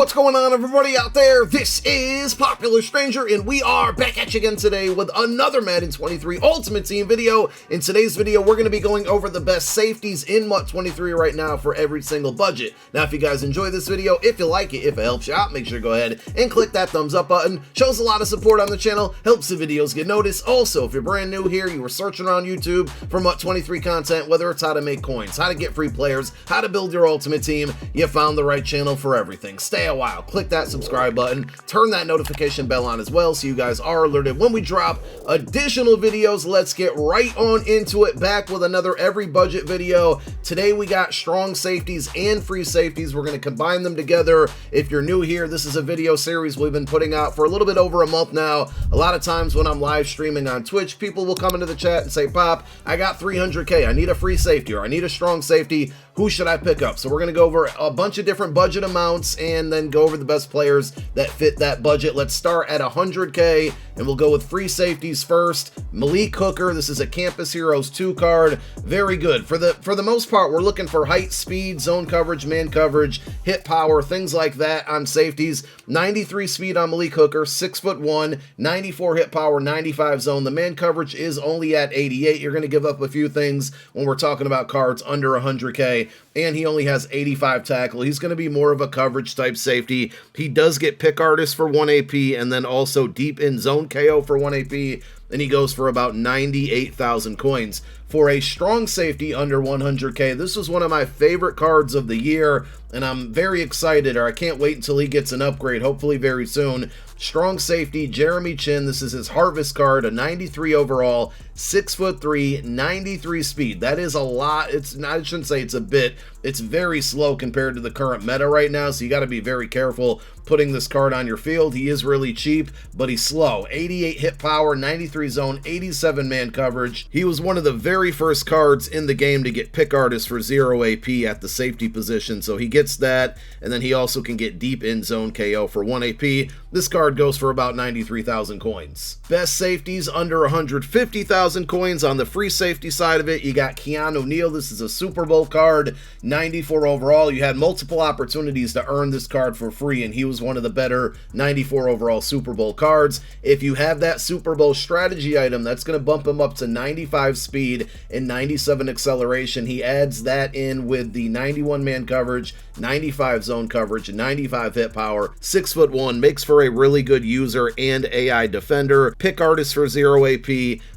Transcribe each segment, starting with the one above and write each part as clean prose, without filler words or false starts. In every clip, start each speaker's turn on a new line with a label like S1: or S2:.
S1: What's going on, everybody out there? This is Popular Stranger, and we are back at you again today with another Madden 23 Ultimate Team video. In today's video, we're going to be going over the best safeties in MUT 23 right now for every single budget. Now, if you guys enjoy this video, if you like it, if it helps you out, make sure to go ahead and click that thumbs up button. Shows a lot of support on the channel, helps the videos get noticed. Also, if you're brand new here, you were searching around YouTube for MUT 23 content, whether it's how to make coins, how to get free players, how to build your ultimate team, you found the right channel for everything. Stay a while, click that subscribe button, turn that notification bell on as well so you guys are alerted when we drop additional videos. Let's get right on into it, back with another every budget video. Today we got strong safeties and free safeties. We're going to combine them together. If you're new here, this is a video series we've been putting out for a little bit over a month now. A lot of times when I'm live streaming on Twitch, people will come into the chat and say, Pop, I got 300k, I need a free safety, or I need a strong safety. Who should I pick up? So we're going to go over a bunch of different budget amounts and then go over the best players that fit that budget. Let's start at 100k and we'll go with free safeties first. MALIK Hooker, this is a Campus Heroes 2 card. Very good. For the most part, we're looking for height, speed, zone coverage, man coverage, hit power, things like that on safeties. 93 speed on MALIK Hooker, 6'1", 94 hit power, 95 zone. The man coverage is only at 88. You're going to give up a few things when we're talking about cards under 100k. And he only has 85 tackle. He's going to be more of a coverage type safety. He does get pick artist for 1 AP and then also deep in zone KO for 1 AP. And he goes for about 98,000 coins. For a strong safety under 100k, this was one of my favorite cards of the year, and I'm very excited, or I can't wait until he gets an upgrade, hopefully very soon. Strong safety, CHINN. This is his Harvest card, a 93 overall, 6'3", 93 speed. That is a lot. I shouldn't say it's a bit. It's very slow compared to the current meta right now, so you got to be very careful putting this card on your field. He is really cheap, but he's slow. 88 hit power, 93 zone, 87 man coverage. He was one of the very first cards in the game to get pick artist for 0 AP at the safety position, so he gets that, and then he also can get deep in zone KO for 1 AP. This card goes for about 93,000 coins. Best safeties under 150,000 coins. On the free safety side of it, you got KEANU NEAL. This is a Super Bowl card, 94 overall. You had multiple opportunities to earn this card for free, and he was one of the better 94 overall Super Bowl cards. If you have that Super Bowl strategy item, that's going to bump him up to 95 speed and 97 acceleration. He adds that in with the 91 man coverage, 95 zone coverage, 95 hit power, 6'1", makes for a really good user and AI defender. Pick artist for 0 AP,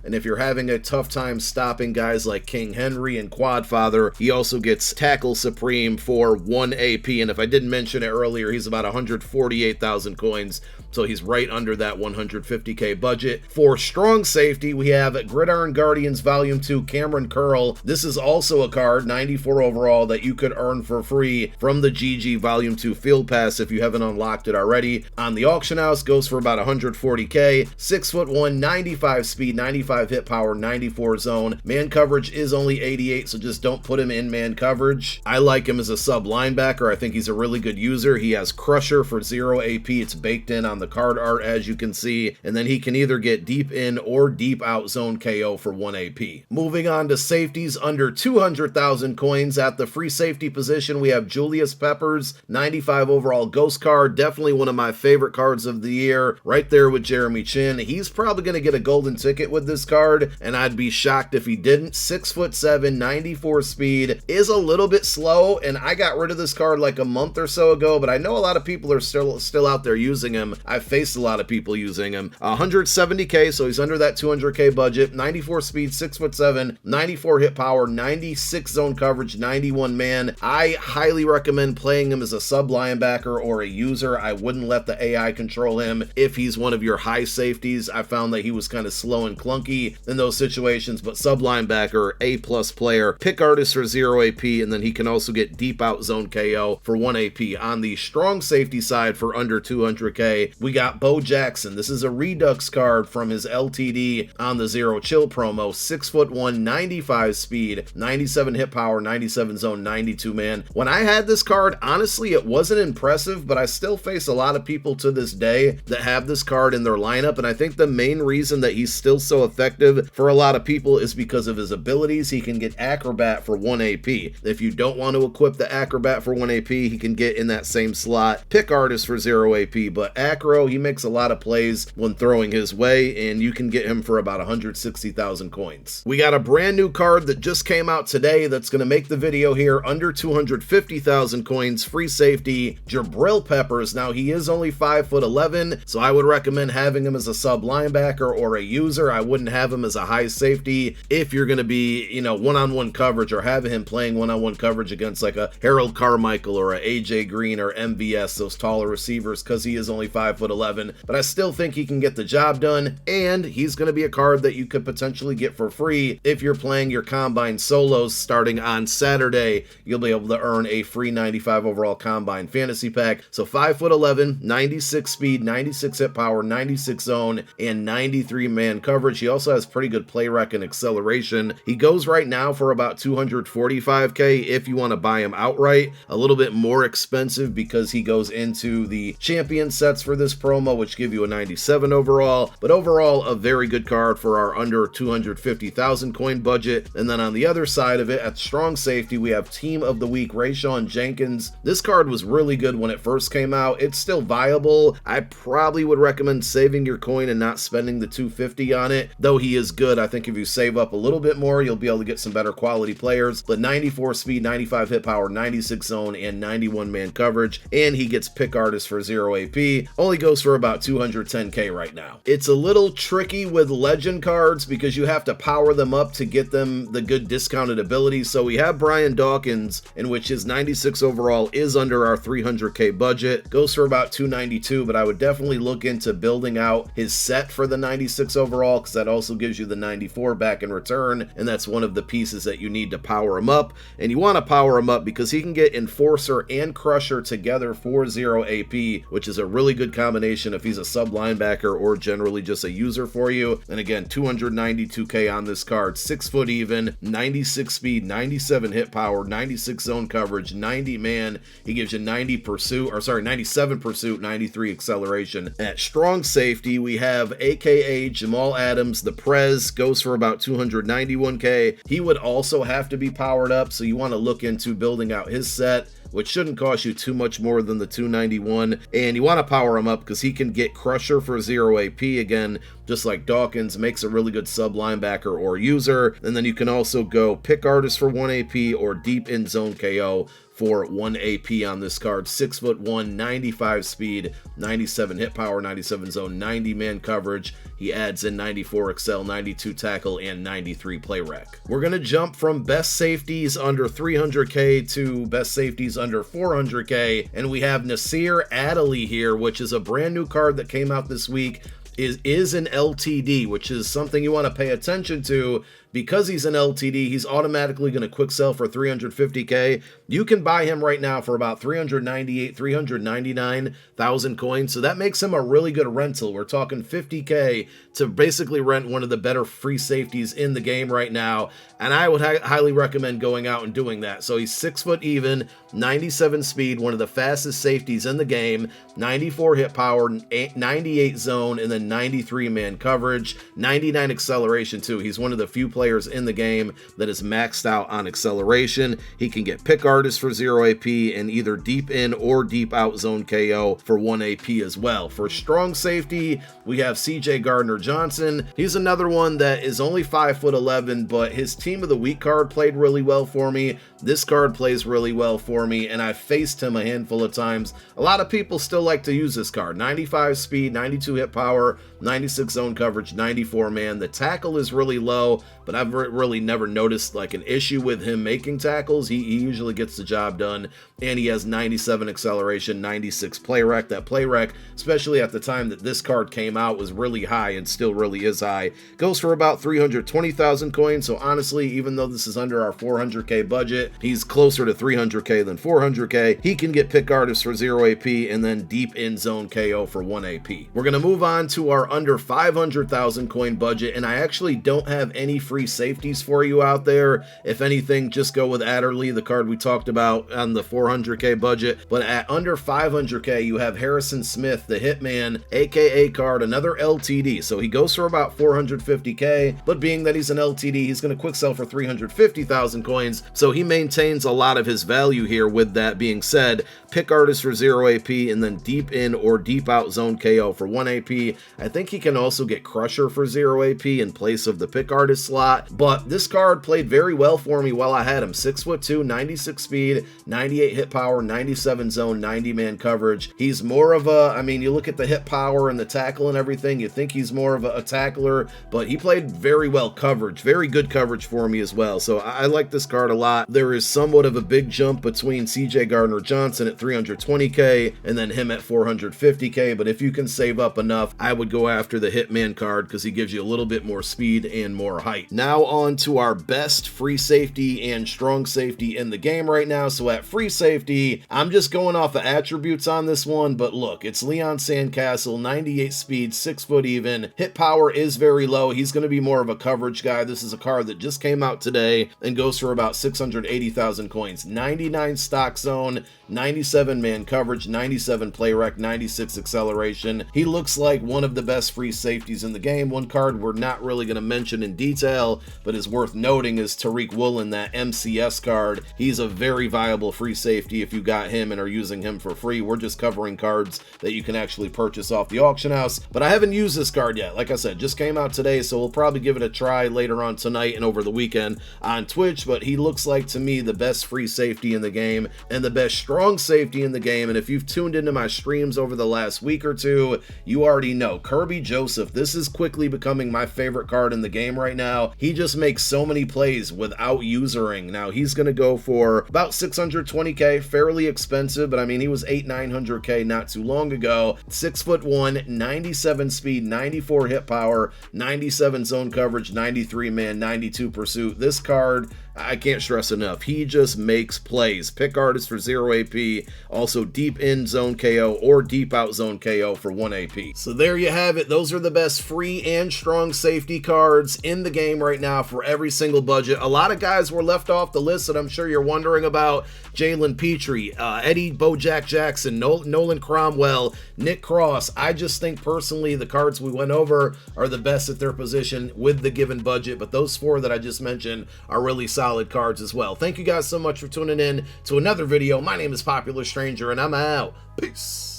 S1: and if you're having a tough time stopping guys like King Henry and Quadfather, he also gets tackle supreme for 1 AP, and if I didn't mention it earlier, he's about 148,000 coins, so he's right under that 150k budget. For strong safety, we have Gridiron Guardians Volume 2 Cameron Curl. This is also a card, 94 overall, that you could earn for free from the GG Volume 2 Field Pass if you haven't unlocked it already. On the auction house, goes for about 140k, 6'1", 95 speed, 95 hit power, 94 zone. Man coverage is only 88, so just don't put him in man coverage. I like him as a sub linebacker. I think he's a really good user. He has Crusher for 0 AP. It's baked in on the card art, as you can see, and then he can either get deep in or deep out zone KO for 1 AP. Moving on to safeties under 200,000 coins. At the free safety position, we have Julius Peppers, 95 overall ghost card, definitely one of my favorite cards of the year, right there with CHINN. He's probably going to get a golden ticket with this card, and I'd be shocked if he didn't. 6'7", 94 speed, is a little bit slow, and I got rid of this card like a month or so ago, but I know a lot of people are still out there using him. I've faced a lot of people using him. 170k, so he's under that 200k budget. 94 speed, 6'7", 94 hit power, 96 zone coverage, 91 man. I highly recommend playing him as a sub linebacker or a user. I wouldn't let the AI control him if he's one of your high safeties. I found that he was kind of slow and clunky in those situations, but sub linebacker, A+ player, pick artist for 0 AP, and then he can also get deep out zone KO for 1 AP. On the strong safety side for under 200k, we got Bo Jackson. This is a Redux card from his LTD on the Zero Chill promo. 6'1", 95 speed, 97 hit power, 97 zone, 92 man. When I had this card, honestly, it wasn't impressive, but I still face a lot of people to this this day that have this card in their lineup, and I think the main reason that he's still so effective for a lot of people is because of his abilities. He can get Acrobat for 1 AP. If you don't want to equip the Acrobat for 1 AP, he can get in that same slot Pick Artist for 0 AP, but Acro, he makes a lot of plays when throwing his way, and you can get him for about 160,000 coins. We got a brand new card that just came out today that's going to make the video here under 250,000 coins, free safety, JABRILL Peppers. Now, he is only 5'11", so I would recommend having him as a sub linebacker or a user. I wouldn't have him as a high safety if you're going to be, you know, one-on-one coverage, or having him playing one-on-one coverage against like a Harold Carmichael or a AJ Green or MVS, those taller receivers, because he is only 5'11", but I still think he can get the job done, and he's going to be a card that you could potentially get for free if you're playing your Combine solos starting on Saturday. You'll be able to earn a free 95 overall Combine fantasy pack. So 5'11", 96 speed, 96 hit power, 96 zone, and 93 man coverage. He also has pretty good play rec and acceleration. He goes right now for about 245k if you want to buy him outright. A little bit more expensive because he goes into the champion sets for this promo, which give you a 97 overall, but overall a very good card for our under 250,000 coin budget. And then on the other side of it, at strong safety, we have Team of the Week RAYSHAWN Jenkins. This card was really good when it first came out. It's still viable. I probably would recommend saving your coin and not spending the 250 on it, though he is good. I think if you save up a little bit more, you'll be able to get some better quality players. But 94 speed, 95 hit power, 96 zone, and 91 man coverage, and he gets Pick Artist for 0 AP. Only goes for about 210k right now. It's a little tricky with legend cards because you have to power them up to get them the good discounted abilities. So we have Brian Dawkins, in which his 96 overall is under our 300k budget, goes for about 292, but I would definitely look into building out his set for the 96 overall, because that also gives you the 94 back in return, and that's one of the pieces that you need to power him up. And you want to power him up because he can get Enforcer and Crusher together for 0 AP, which is a really good combination if he's a sub linebacker or generally just a user for you. And again, 292k on this card, 6 foot even, 96 speed, 97 hit power, 96 zone coverage, 90 man. He gives you 90 pursuit, or sorry, 97 pursuit, 93 acceleration. At strong safety, we have AKA Jamal Adams, the Prez, goes for about 291k. He would also have to be powered up, so you want to look into building out his set, which shouldn't cost you too much more than the 291, and you want to power him up because he can get Crusher for 0 AP again, just like Dawkins, makes a really good sub linebacker or user. And then you can also go Pick Artist for 1 AP or Deep in Zone KO for 1 AP on this card. 6'1", 95 speed, 97 hit power, 97 zone, 90 man coverage. He adds in 94 excel, 92 tackle, and 93 play rec. We're going to jump from best safeties under 300k to best safeties under 400k, and we have NASIR ADDERLEY here, which is a brand new card that came out this week. Is an LTD, which is something you want to pay attention to. Because he's an LTD, he's automatically going to quick sell for 350k. You can buy him right now for about 399,000 coins, so that makes him a really good rental. We're talking 50k to basically rent one of the better free safeties in the game right now, and I would highly recommend going out and doing that. So he's 6 foot even, 97 speed, one of the fastest safeties in the game, 94 hit power, 98 zone, and then 93 man coverage, 99 acceleration too. He's one of the few players in the game that is maxed out on acceleration. He can get Pick Artist for 0 AP and either deep in or deep out zone KO for 1 AP as well. For strong safety, we have Gardner-JOHNSON. He's another one that is only 5'11", but his Team of the Week card played really well for me. This card plays really well for me, and I've faced him a handful of times. A lot of people still like to use this card. 95 speed, 92 hit power, 96 zone coverage, 94 man. The tackle is really low, but I've really never noticed like an issue with him making tackles. He usually gets the job done, and he has 97 acceleration, 96 play rec. That play rec, especially at the time that this card came out, was really high and still really is high. Goes for about 320,000 coins, so honestly, even though this is under our 400k budget, he's closer to 300k than 400k. He can get Pick Artist for 0 AP and then deep in zone KO for 1 AP. We're going to move on to our under 500,000 coin budget, and I actually don't have any free free safeties for you out there. If anything, just go with Adderley, the card we talked about on the 400k budget. But at under 500k, you have Harrison Smith, the Hitman, aka card, another LTD. So he goes for about 450k, but being that he's an LTD, he's going to quick sell for 350,000 coins. So he maintains a lot of his value here. With that being said, pick artist for 0 AP and then deep in or deep out zone KO for 1 AP. I think he can also get Crusher for 0 AP in place of the pick artist slot, but this card played very well for me while I had him. 6'2", 96 speed, 98 hit power, 97 zone, 90 man coverage. He's more of a, I mean, you look at the hit power and the tackle and everything, you think he's more of a tackler, but he played very well coverage, very good coverage for me as well. So I like this card a lot. There is somewhat of a big jump between CJ Gardner-Johnson at 320k and then him at 450k, but if you can save up enough, I would go after the Hitman card because he gives you a little bit more speed and more height. Now on to our best free safety and strong safety in the game right now. So at free safety, I'm just going off the attributes on this one, but look, it's Leon Sandcastle, 98 speed, 6 foot even. Hit power is very low. He's going to be more of a coverage guy. This is a card that just came out today and goes for about 680,000 coins. 99 stock zone, 97 man coverage, 97 play rec, 96 acceleration. He looks like one of the best free safeties in the game. One card we're not really going to mention in detail, but is worth noting, is Tariq Woolen, that MCS card. He's a very viable free safety if you got him and are using him for free. We're just covering cards that you can actually purchase off the auction house, but I haven't used this card yet. Like I said, just came out today, so we'll probably give it a try later on tonight and over the weekend on Twitch, but he looks like to me the best free safety in the game and the best strong safety in the game. And if you've tuned into my streams over the last week or two, you already know Kerby Joseph. This is quickly becoming my favorite card in the game right now. He just makes so many plays without usering. Now he's going to go for about 620k, fairly expensive, but I mean, he was 800-900k not too long ago. 6'1", 97 speed, 94 hit power, 97 zone coverage, 93 man, 92 pursuit. This card, I can't stress enough, he just makes plays. Pick artist for 0 AP, also deep in zone KO or deep out zone KO for 1 AP. So there you have it. Those are the best free and strong safety cards in the game right now for every single budget. A lot of guys were left off the list that I'm sure you're wondering about. Jalen Petrie, Eddie Bojack Jackson, Nolan Cromwell, Nick Cross. I just think personally the cards we went over are the best at their position with the given budget, but those four that I just mentioned are really solid cards as well. Thank you guys so much for tuning in to another video. My name is Popular Stranger and I'm out. Peace.